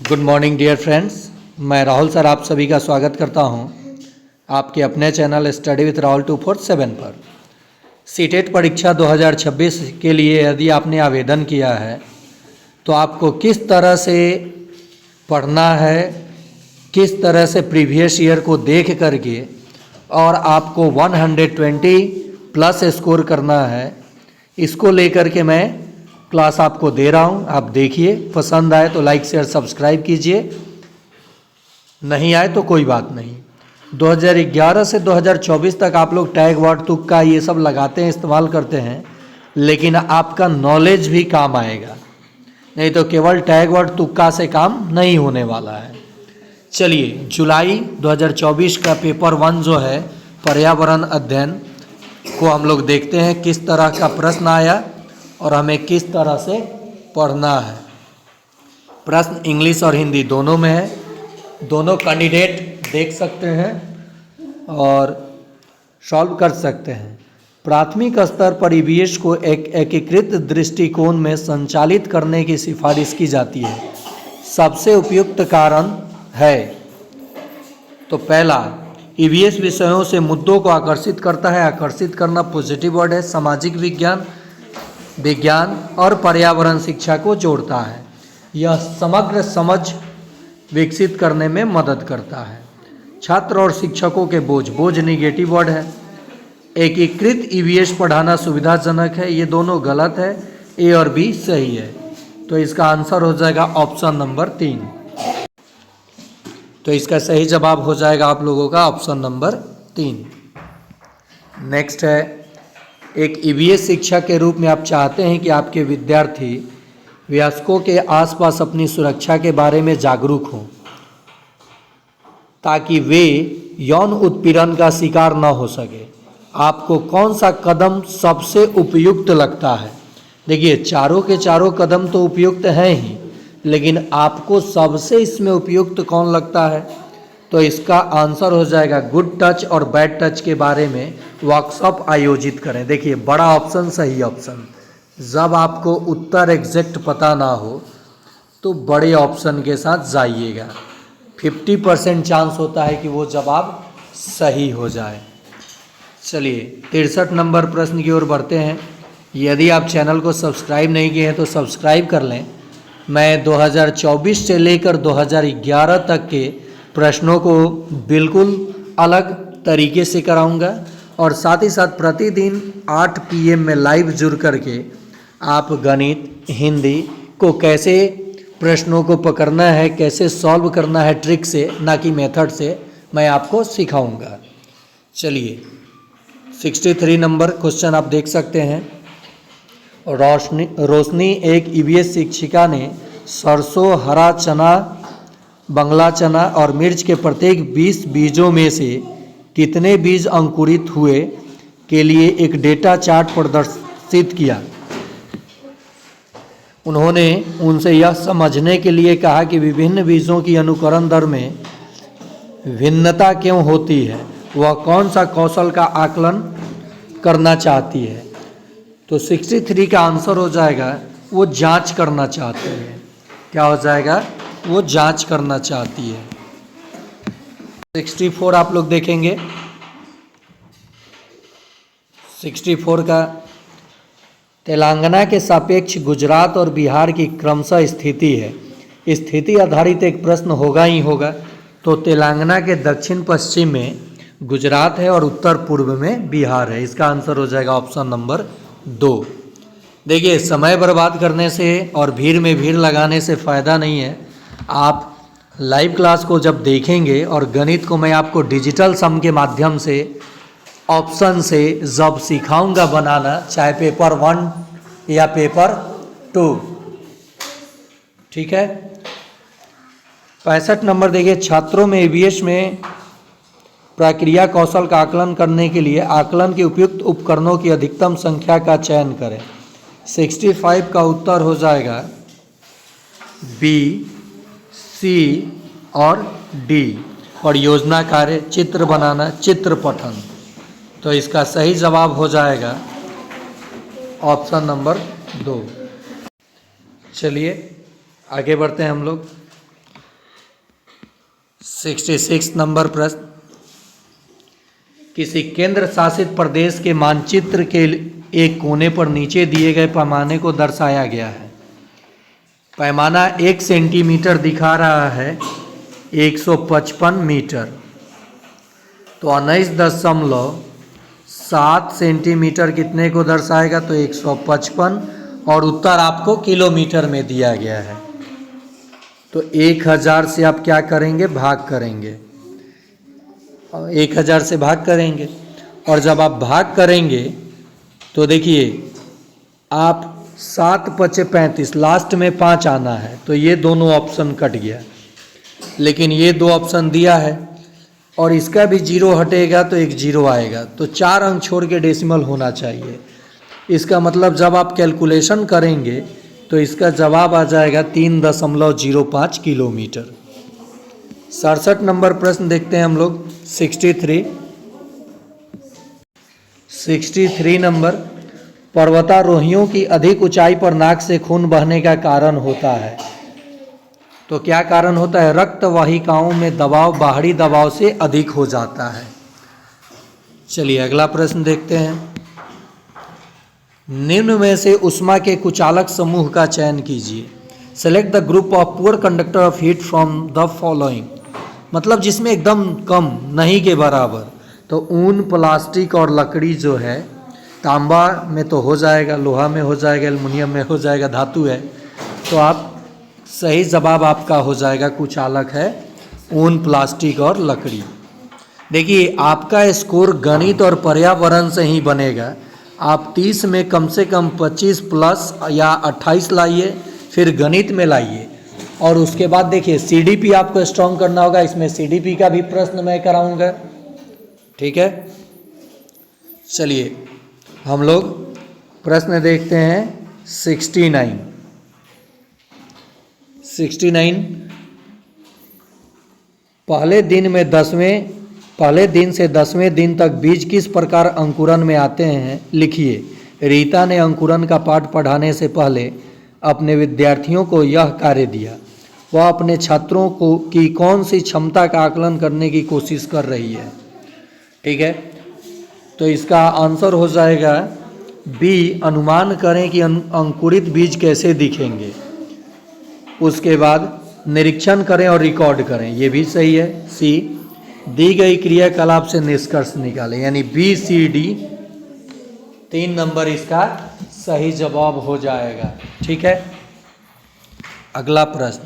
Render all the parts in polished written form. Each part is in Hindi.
गुड मॉर्निंग डियर फ्रेंड्स, मैं राहुल सर आप सभी का स्वागत करता हूं आपके अपने चैनल स्टडी विथ राहुल 247 पर। सीटेट परीक्षा 2026 के लिए यदि आपने आवेदन किया है तो आपको किस तरह से पढ़ना है, किस तरह से प्रीवियस ईयर को देख करके और आपको 120 प्लस स्कोर करना है, इसको लेकर के मैं क्लास आपको दे रहा हूं। आप देखिए, पसंद आए तो लाइक शेयर सब्सक्राइब कीजिए, नहीं आए तो कोई बात नहीं। 2011 से 2024 तक आप लोग टैग वर्ड तुक्का ये सब लगाते हैं, इस्तेमाल करते हैं, लेकिन आपका नॉलेज भी काम आएगा, नहीं तो केवल टैग वर्ड तुक्का से काम नहीं होने वाला है। चलिए, जुलाई 2024 का पेपर 1 जो है पर्यावरण अध्ययन को हम लोग देखते हैं किस तरह का प्रश्न आया और हमें किस तरह से पढ़ना है। प्रश्न इंग्लिश और हिंदी दोनों में है, दोनों कैंडिडेट देख सकते हैं और सॉल्व कर सकते हैं। प्राथमिक स्तर पर ईवीएस को एक एकीकृत दृष्टिकोण में संचालित करने की सिफारिश की जाती है। सबसे उपयुक्त कारण है, तो पहला, ईवीएस विषयों से मुद्दों को आकर्षित करता है। आकर्षित करना पॉजिटिव वर्ड है। सामाजिक विज्ञान और पर्यावरण शिक्षा को जोड़ता है। यह समग्र समझ विकसित करने में मदद करता है। छात्र और शिक्षकों के बोझ निगेटिव वर्ड है। एकीकृत ईवीएस पढ़ाना सुविधाजनक है, ये दोनों गलत है, ए और बी सही है, तो इसका आंसर हो जाएगा ऑप्शन नंबर 3। तो इसका सही जवाब हो जाएगा आप लोगों का ऑप्शन नंबर 3। नेक्स्ट है, एक ईवीएस शिक्षक के रूप में आप चाहते हैं कि आपके विद्यार्थी वयस्कों के आसपास अपनी सुरक्षा के बारे में जागरूक हों ताकि वे यौन उत्पीड़न का शिकार न हो सके। आपको कौन सा कदम सबसे उपयुक्त लगता है? देखिए, चारों के चारों कदम तो उपयुक्त हैं ही, लेकिन आपको सबसे इसमें उपयुक्त कौन लगता है? तो इसका आंसर हो जाएगा गुड टच और बैड टच के बारे में वर्कशॉप आयोजित करें। देखिए, बड़ा ऑप्शन सही ऑप्शन। जब आपको उत्तर एग्जैक्ट पता ना हो तो बड़े ऑप्शन के साथ जाइएगा, 50% चांस होता है कि वो जवाब सही हो जाए। चलिए, 63 नंबर प्रश्न की ओर बढ़ते हैं। यदि आप चैनल को सब्सक्राइब नहीं किए हैं तो सब्सक्राइब कर लें। मैं 2024 से लेकर 2011 तक के प्रश्नों को बिल्कुल अलग तरीके से कराऊंगा और साथ ही साथ प्रतिदिन 8 PM में लाइव जुड़ करके आप गणित, हिंदी को कैसे प्रश्नों को पकड़ना है, कैसे सॉल्व करना है ट्रिक से, ना कि मेथड से, मैं आपको सिखाऊंगा। चलिए, 63 नंबर क्वेश्चन आप देख सकते हैं। रोशनी एक ईवीएस शिक्षिका ने सरसों, हरा चना, बंगला चना और मिर्च के प्रत्येक 20 बीजों में से कितने बीज अंकुरित हुए के लिए एक डेटा चार्ट प्रदर्शित किया। उन्होंने उनसे यह समझने के लिए कहा कि विभिन्न बीजों की अनुकरण दर में भिन्नता क्यों होती है। वह कौन सा कौशल का आकलन करना चाहती है? तो 63 का आंसर हो जाएगा वो जांच करना चाहते हैं। क्या हो जाएगा? वो जांच करना चाहती है। 64 आप लोग देखेंगे। 64 का, तेलंगाना के सापेक्ष गुजरात और बिहार की क्रमशः स्थिति है। स्थिति आधारित एक प्रश्न होगा ही होगा। तो तेलंगाना के दक्षिण पश्चिम में गुजरात है और उत्तर पूर्व में बिहार है। इसका आंसर हो जाएगा ऑप्शन नंबर 2। देखिए, समय बर्बाद करने से और भीड़ में भीड़ लगाने से फ़ायदा नहीं है। आप लाइव क्लास को जब देखेंगे और गणित को मैं आपको डिजिटल सम के माध्यम से ऑप्शन से जब सिखाऊंगा बनाना, चाहे पेपर 1 या पेपर 2, ठीक है। 65 नंबर देखिए, छात्रों में ईवीएस में प्रक्रिया कौशल का आकलन करने के लिए आकलन के उपयुक्त उपकरणों की अधिकतम संख्या का चयन करें। 65 का उत्तर हो जाएगा बी, सी और डी। और योजना कार्य, चित्र बनाना, चित्र पठन, तो इसका सही जवाब हो जाएगा ऑप्शन नंबर 2। चलिए आगे बढ़ते हैं हम लोग। 66 नंबर प्रश्न, किसी केंद्र शासित प्रदेश के मानचित्र के एक कोने पर नीचे दिए गए पैमाने को दर्शाया गया है। पैमाना 1 सेंटीमीटर दिखा रहा है 155 मीटर, तो 19.7 सेंटीमीटर कितने को दर्शाएगा, तो 155, और उत्तर आपको किलोमीटर में दिया गया है। तो 1000 से आप क्या करेंगे, भाग करेंगे, 1000 से भाग करेंगे, और जब आप भाग करेंगे तो देखिए आप 7 × 35, लास्ट में 5 आना है, तो ये दोनों ऑप्शन कट गया, लेकिन ये 2 ऑप्शन दिया है और इसका भी 0 हटेगा तो एक 0 आएगा, तो 4 अंक छोड़ के डेसिमल होना चाहिए। इसका मतलब जब आप कैलकुलेशन करेंगे तो इसका जवाब आ जाएगा 3.05 किलोमीटर। 67 नंबर प्रश्न देखते हैं हम लोग, 63 नंबर, पर्वतारोहियों की अधिक ऊंचाई पर नाक से खून बहने का कारण होता है। तो क्या कारण होता है, रक्त वाहिकाओं में दबाव बाहरी दबाव से अधिक हो जाता है। चलिए अगला प्रश्न देखते हैं, निम्न में से ऊष्मा के कुचालक समूह का चयन कीजिए। Select the group of poor conductor of heat from the following, मतलब जिसमें एकदम कम, नहीं के बराबर। तो ऊन, प्लास्टिक और लकड़ी जो है, तांबा में तो हो जाएगा, लोहा में हो जाएगा, एल्युमिनियम में हो जाएगा, धातु है, तो आप सही जवाब आपका हो जाएगा कुचालक है ऊन, प्लास्टिक और लकड़ी। देखिए आपका स्कोर गणित और पर्यावरण से ही बनेगा। आप 30 में कम से कम 25 प्लस या 28 लाइए, फिर गणित में लाइए, और उसके बाद देखिए सीडीपी आपको स्ट्रॉन्ग करना होगा। इसमें सीडीपी का भी प्रश्न मैं कराऊंगा, ठीक है। चलिए हम लोग प्रश्न देखते हैं 69। पहले दिन से 10वें दिन तक बीज किस प्रकार अंकुरन में आते हैं, लिखिए। रीता ने अंकुरन का पाठ पढ़ाने से पहले अपने विद्यार्थियों को यह कार्य दिया। वह अपने छात्रों को की कौन सी क्षमता का आकलन करने की कोशिश कर रही है, ठीक है। तो इसका आंसर हो जाएगा बी, अनुमान करें कि अंकुरित बीज कैसे दिखेंगे। उसके बाद निरीक्षण करें और रिकॉर्ड करें, ये भी सही है। सी, दी गई क्रियाकलाप से निष्कर्ष निकालें, यानी बी सी डी 3 नंबर इसका सही जवाब हो जाएगा, ठीक है। अगला प्रश्न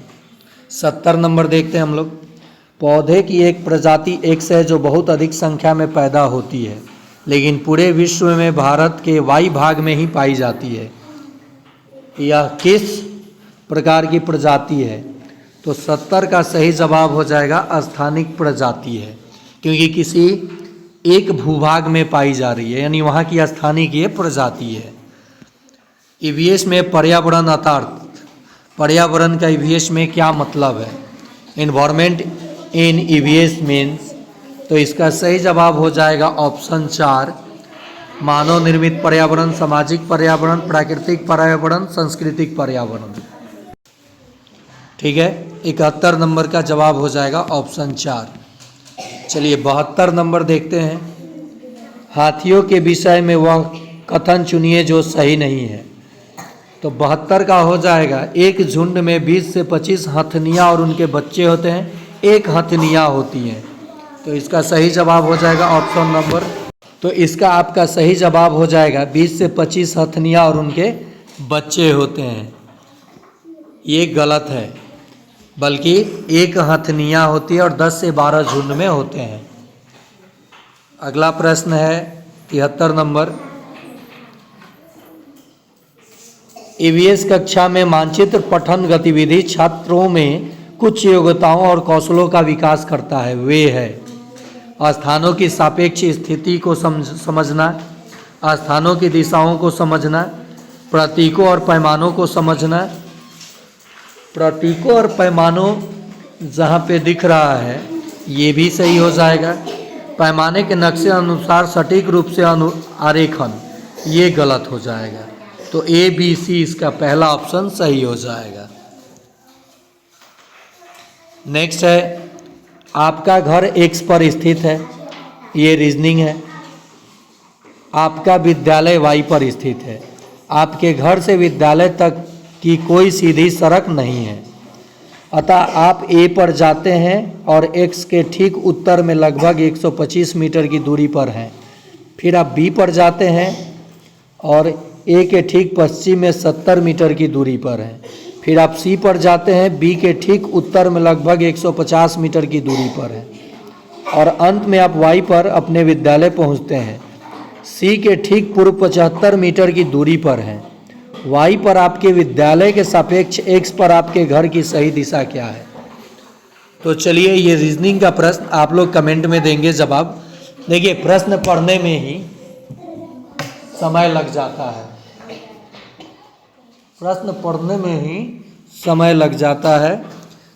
70 नंबर देखते हैं हम लोग। पौधे की एक प्रजाति X है जो बहुत अधिक संख्या में पैदा होती है, लेकिन पूरे विश्व में भारत के वाई भाग में ही पाई जाती है। यह किस प्रकार की प्रजाति है, तो 70 का सही जवाब हो जाएगा स्थानिक प्रजाति है, क्योंकि किसी एक भूभाग में पाई जा रही है, यानी वहाँ की स्थानिक ये प्रजाति है। ईवीएस में पर्यावरण अर्थात पर्यावरण का ईवीएस में क्या मतलब है, इन्वायरमेंट इन ईवीएस मीन्स, तो इसका सही जवाब हो जाएगा ऑप्शन 4, मानव निर्मित पर्यावरण, सामाजिक पर्यावरण, प्राकृतिक पर्यावरण, सांस्कृतिक पर्यावरण, ठीक है। 71 नंबर का जवाब हो जाएगा ऑप्शन 4। चलिए 72 नंबर देखते हैं। हाथियों के विषय में वह कथन चुनिए जो सही नहीं है। तो 72 का हो जाएगा, एक झुंड में 20 से 25 हथनियाँ और उनके बच्चे होते हैं, एक हथनियाँ होती हैं। तो इसका सही जवाब हो जाएगा ऑप्शन नंबर, तो इसका आपका सही जवाब हो जाएगा 20 से 25 हथनियाँ और उनके बच्चे होते हैं। ये गलत है, बल्कि एक हथनियाँ होती है और 10 से 12 झुंड में होते हैं। अगला प्रश्न है 73 नंबर। ईवीएस कक्षा में मानचित्र पठन गतिविधि छात्रों में कुछ योग्यताओं और कौशलों का विकास करता है। वे है स्थानों की सापेक्ष स्थिति को समझना, स्थानों की दिशाओं को समझना, प्रतीकों और पैमानों को समझना। प्रतीकों और पैमानों जहाँ पे दिख रहा है ये भी सही हो जाएगा। पैमाने के नक्शे अनुसार सटीक रूप से आरेखन, ये गलत हो जाएगा। तो ए बी सी इसका पहला ऑप्शन सही हो जाएगा। नेक्स्ट है आपका घर एक्स पर स्थित है, ये रीजनिंग है। आपका विद्यालय वाई पर स्थित है। आपके घर से विद्यालय तक की कोई सीधी सड़क नहीं है, अतः आप ए पर जाते हैं और एक्स के ठीक उत्तर में लगभग 125 मीटर की दूरी पर हैं। फिर आप बी पर जाते हैं और ए के ठीक पश्चिम में 70 मीटर की दूरी पर हैं। फिर आप सी पर जाते हैं, बी के ठीक उत्तर में लगभग 150 मीटर की दूरी पर हैं और अंत में आप वाई पर अपने विद्यालय पहुंचते हैं। सी के ठीक पूर्व 75 मीटर की दूरी पर हैं। वाई पर आपके विद्यालय के सापेक्ष एक्स पर आपके घर की सही दिशा क्या है? तो चलिए, ये रीजनिंग का प्रश्न आप लोग कमेंट में देंगे जवाब। देखिए, प्रश्न पढ़ने में ही समय लग जाता है, प्रश्न पढ़ने में ही समय लग जाता है,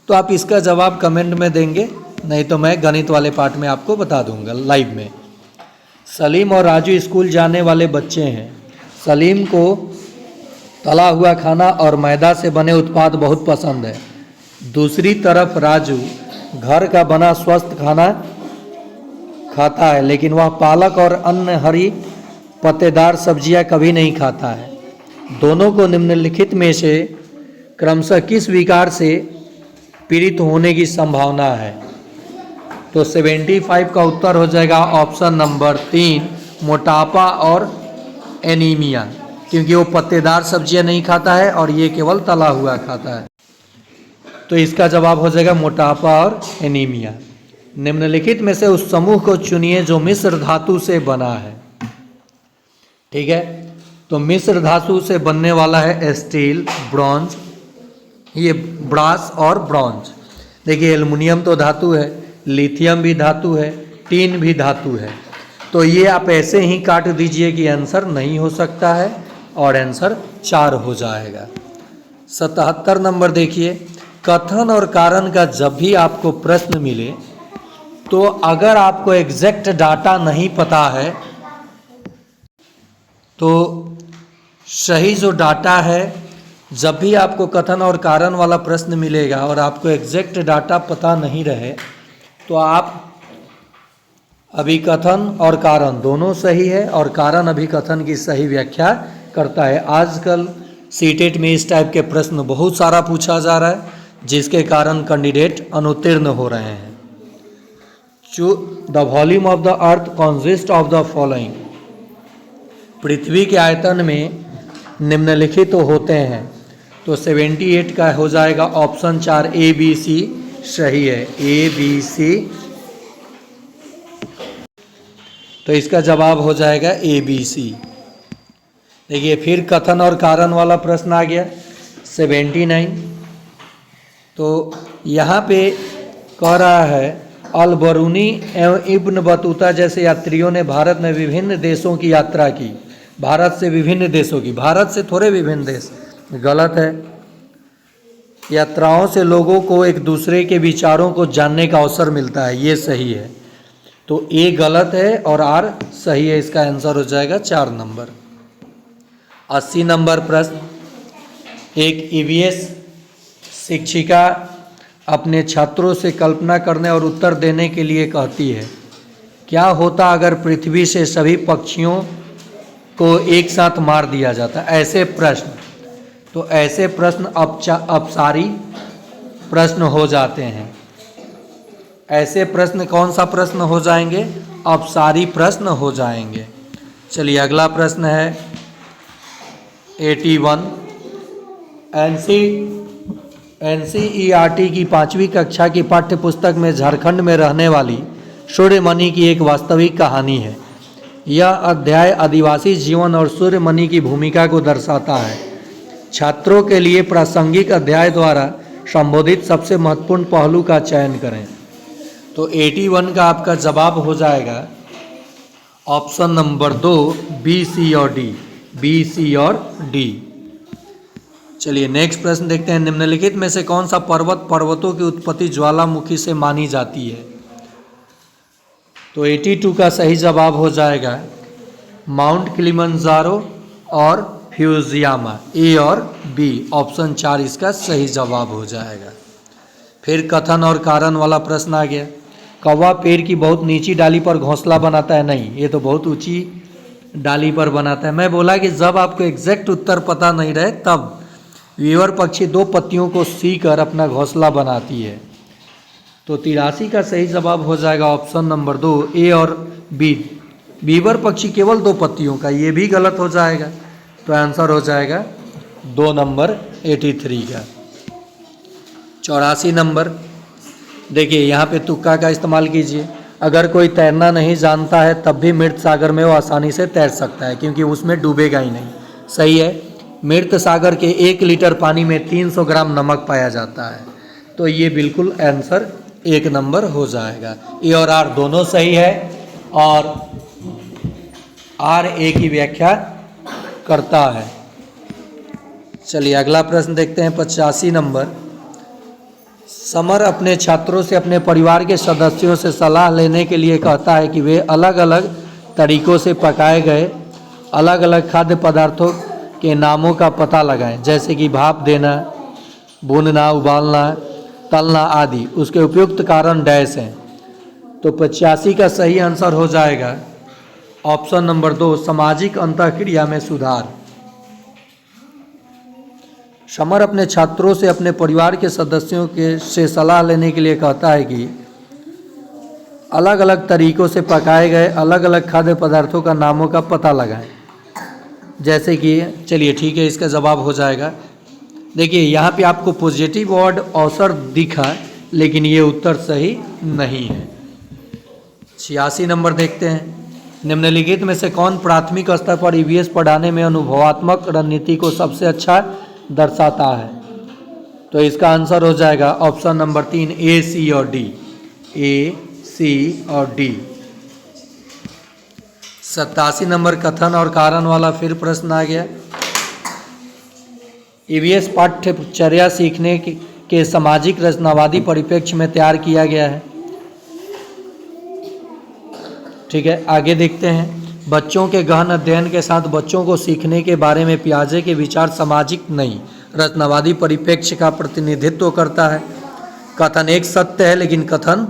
तो आप इसका जवाब कमेंट में देंगे, नहीं तो मैं गणित वाले पार्ट में आपको बता दूंगा लाइव में। सलीम और राजू स्कूल जाने वाले बच्चे हैं। सलीम को तला हुआ खाना और मैदा से बने उत्पाद बहुत पसंद है। दूसरी तरफ राजू घर का बना स्वस्थ खाना खाता है, लेकिन वह पालक और अन्य हरी पत्तेदार सब्जियां कभी नहीं खाता है। दोनों को निम्नलिखित में से क्रमशः किस विकार से पीड़ित होने की संभावना है? तो 75 का उत्तर हो जाएगा ऑप्शन नंबर 3, मोटापा और एनीमिया, क्योंकि वो पत्तेदार सब्जियां नहीं खाता है और ये केवल तला हुआ खाता है। तो इसका जवाब हो जाएगा मोटापा और एनीमिया। निम्नलिखित में से उस समूह को चुनिए जो मिश्र धातु से बना है। ठीक है, तो मिश्र धातु से बनने वाला है स्टील, ब्रॉन्ज, ये ब्रास और ब्रॉन्ज। देखिए, एल्युमिनियम तो धातु है, लिथियम भी धातु है, टीन भी धातु है। तो ये आप ऐसे ही काट दीजिए कि आंसर नहीं हो सकता है और आंसर 4 हो जाएगा। 77 नंबर देखिए, कथन और कारण का जब भी आपको प्रश्न मिले तो अगर आपको एग्जैक्ट डाटा नहीं पता है तो सही जो डाटा है, जब भी आपको कथन और कारण वाला प्रश्न मिलेगा और आपको एग्जैक्ट डाटा पता नहीं रहे तो आप अभिकथन और कारण दोनों सही है और कारण अभिकथन की सही व्याख्या करता है। आजकल सीटेट में इस टाइप के प्रश्न बहुत सारा पूछा जा रहा है, जिसके कारण कैंडिडेट अनुत्तीर्ण हो रहे हैं। The volume of the earth consist of the following. पृथ्वी के आयतन में निम्नलिखित होते हैं, तो 78 का हो जाएगा ऑप्शन 4, ए बी सी सही है, ए बी सी। तो इसका जवाब हो जाएगा ए बी सी। देखिए, फिर कथन और कारण वाला प्रश्न आ गया 79। तो यहाँ पे कह रहा है अल बरूनी एवं इब्न बतूता जैसे यात्रियों ने भारत में विभिन्न देशों की यात्रा की। भारत से विभिन्न देशों की, भारत से थोड़े विभिन्न देश, गलत है। यात्राओं से लोगों को एक दूसरे के विचारों को जानने का अवसर मिलता है, ये सही है। तो ए गलत है और आर सही है। इसका आंसर हो जाएगा 4 नंबर। 80 नंबर प्रश्न, एक ईवीएस शिक्षिका अपने छात्रों से कल्पना करने और उत्तर देने के लिए कहती है, क्या होता अगर पृथ्वी से सभी पक्षियों को एक साथ मार दिया जाता? ऐसे प्रश्न, तो ऐसे प्रश्न अपसारी प्रश्न हो जाते हैं। ऐसे प्रश्न कौन सा प्रश्न हो जाएंगे? अपसारी प्रश्न हो जाएंगे। चलिए, अगला प्रश्न है 81। एनसीईआरटी की 5वीं कक्षा की पाठ्य पुस्तक में झारखंड में रहने वाली सूर्यमणि की एक वास्तविक कहानी है। यह अध्याय आदिवासी जीवन और सूर्यमणि की भूमिका को दर्शाता है। छात्रों के लिए प्रासंगिक अध्याय द्वारा संबोधित सबसे महत्वपूर्ण पहलू का चयन करें। तो 81 का आपका जवाब हो जाएगा ऑप्शन नंबर 2, बी, सी और डी। बी, सी और डी। चलिए, नेक्स्ट प्रश्न देखते हैं। निम्नलिखित में से कौन सा पर्वतों की उत्पत्ति ज्वालामुखी से मानी जाती है? तो 82 का सही जवाब हो जाएगा माउंट किलिमंजारो और फ्यूजियामा, ए और बी। ऑप्शन 4 इसका सही जवाब हो जाएगा। फिर कथन और कारण वाला प्रश्न आ गया। कौवा पेड़ की बहुत नीची डाली पर घोंसला बनाता है, नहीं, ये तो बहुत ऊंची डाली पर बनाता है। मैं बोला कि जब आपको एग्जैक्ट उत्तर पता नहीं रहे तब वीवर पक्षी 2 पत्तियों को सीकर अपना घोंसला बनाती है। तो 83 का सही जवाब हो जाएगा ऑप्शन नंबर 2, ए और बी। वीवर पक्षी केवल 2 पत्तियों का, ये भी गलत हो जाएगा। तो आंसर हो जाएगा 2 नंबर 83 का। 84 नंबर देखिए, यहाँ पे तुक्का का इस्तेमाल कीजिए। अगर कोई तैरना नहीं जानता है तब भी मृत सागर में वो आसानी से तैर सकता है, क्योंकि उसमें डूबेगा ही नहीं। सही है। मृत सागर के 1 लीटर पानी में 300 ग्राम नमक पाया जाता है। तो ये बिल्कुल आंसर 1 नंबर हो जाएगा। ए और आर दोनों सही है और आर ए की व्याख्या करता है। चलिए अगला प्रश्न देखते हैं, 85 नंबर। समर अपने छात्रों से अपने परिवार के सदस्यों से सलाह लेने के लिए कहता है कि वे अलग अलग तरीकों से पकाए गए अलग अलग खाद्य पदार्थों के नामों का पता लगाएं, जैसे कि भाप देना, भूनना, उबालना, तलना आदि। उसके उपयुक्त कारण डैश हैं। तो 85 का सही आंसर हो जाएगा ऑप्शन नंबर 2, सामाजिक अंतःक्रिया में सुधार। समर अपने छात्रों से अपने परिवार के सदस्यों से सलाह लेने के लिए कहता है कि अलग अलग तरीकों से पकाए गए अलग अलग खाद्य पदार्थों का नामों का पता लगाएं, जैसे कि, चलिए ठीक है, इसका जवाब हो जाएगा। देखिए यहाँ पे आपको पॉजिटिव वर्ड अवसर दिखा, लेकिन ये उत्तर सही नहीं है। 86 नंबर देखते हैं। निम्नलिखित में से कौन प्राथमिक स्तर पर ईवीएस पढ़ाने में अनुभवात्मक रणनीति को सबसे अच्छा दर्शाता है? तो इसका आंसर हो जाएगा ऑप्शन नंबर 3, ए, सी और डी। ए, सी और डी। 87 नंबर कथन और कारण वाला फिर प्रश्न आ गया। ईवीएस पाठ्यचर्या सीखने के सामाजिक रचनावादी परिप्रेक्ष्य में तैयार किया गया है। ठीक है, आगे देखते हैं। बच्चों के गहन अध्ययन के साथ बच्चों को सीखने के बारे में पियाजे के विचार सामाजिक नहीं रचनावादी परिप्रेक्ष्य का प्रतिनिधित्व करता है। कथन 1 सत्य है, लेकिन कथन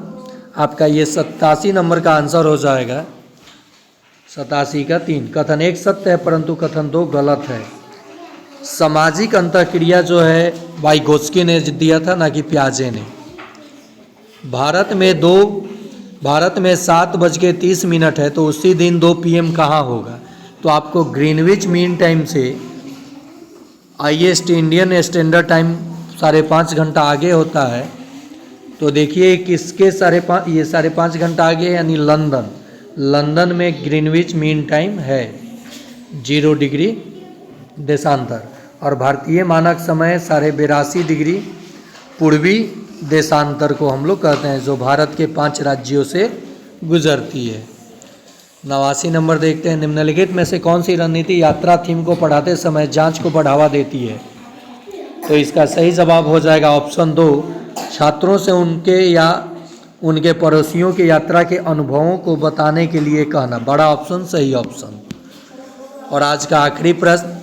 आपका ये 87 नंबर का आंसर हो जाएगा। 87 का 3। कथन 1 सत्य है परंतु कथन 2 गलत है। सामाजिक अंतःक्रिया जो है वाइगोत्स्की ने दिया था, ना कि पियाजे ने। भारत में 7:30 है, तो उसी दिन 2 PM कहाँ होगा? तो आपको ग्रीनविच मीन टाइम से IST इंडियन स्टैंडर्ड टाइम 5.5 घंटा आगे होता है। तो देखिए किसके 5.5 घंटा आगे, यानी लंदन में ग्रीनविच मीन टाइम है 0 डिग्री देशांतर, और भारतीय मानक समय 82.5 डिग्री पूर्वी देशांतर को हम लोग कहते हैं, जो भारत के 5 राज्यों से गुजरती है। 89 नंबर देखते हैं। निम्नलिखित में से कौन सी रणनीति यात्रा थीम को पढ़ाते समय जांच को बढ़ावा देती है? तो इसका सही जवाब हो जाएगा ऑप्शन 2, छात्रों से उनके या उनके पड़ोसियों की यात्रा के अनुभवों को बताने के लिए कहना। बड़ा ऑप्शन सही ऑप्शन। और आज का आखिरी प्रश्न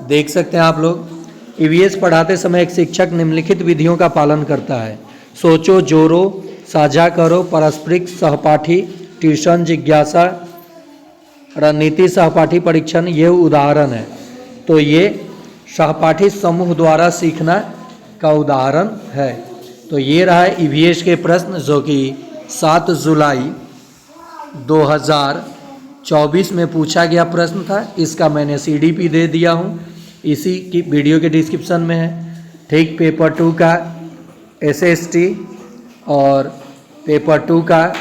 देख सकते हैं आप लोग। ईवीएस पढ़ाते समय एक शिक्षक निम्नलिखित विधियों का पालन करता है: सोचो, जोड़ो, साझा करो, पारस्परिक, सहपाठी, ट्यूशन, जिज्ञासा, रणनीति, सहपाठी परीक्षण। ये उदाहरण है। तो ये सहपाठी समूह द्वारा सीखना का उदाहरण है। तो ये रहा ईवीएस के प्रश्न, जो कि 7 जुलाई 2024 में पूछा गया प्रश्न था। इसका मैंने CDP दे दिया हूँ, इसी की वीडियो के डिस्क्रिप्शन में है। ठीक, पेपर 2 का SST और पेपर 2 का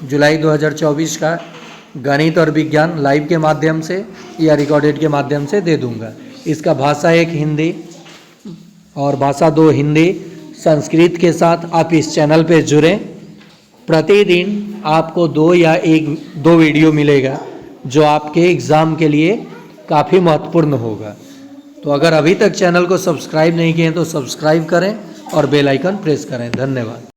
जुलाई 2024 का गणित और विज्ञान लाइव के माध्यम से या रिकॉर्डेड के माध्यम से दे दूंगा। इसका भाषा 1 हिंदी और भाषा 2 हिंदी संस्कृत के साथ आप इस चैनल पे जुड़ें। प्रतिदिन आपको 2 या 1-2 वीडियो मिलेगा, जो आपके एग्ज़ाम के लिए काफ़ी महत्वपूर्ण होगा। तो अगर अभी तक चैनल को सब्सक्राइब नहीं किए हैं तो सब्सक्राइब करें और बेल आइकन प्रेस करें। धन्यवाद।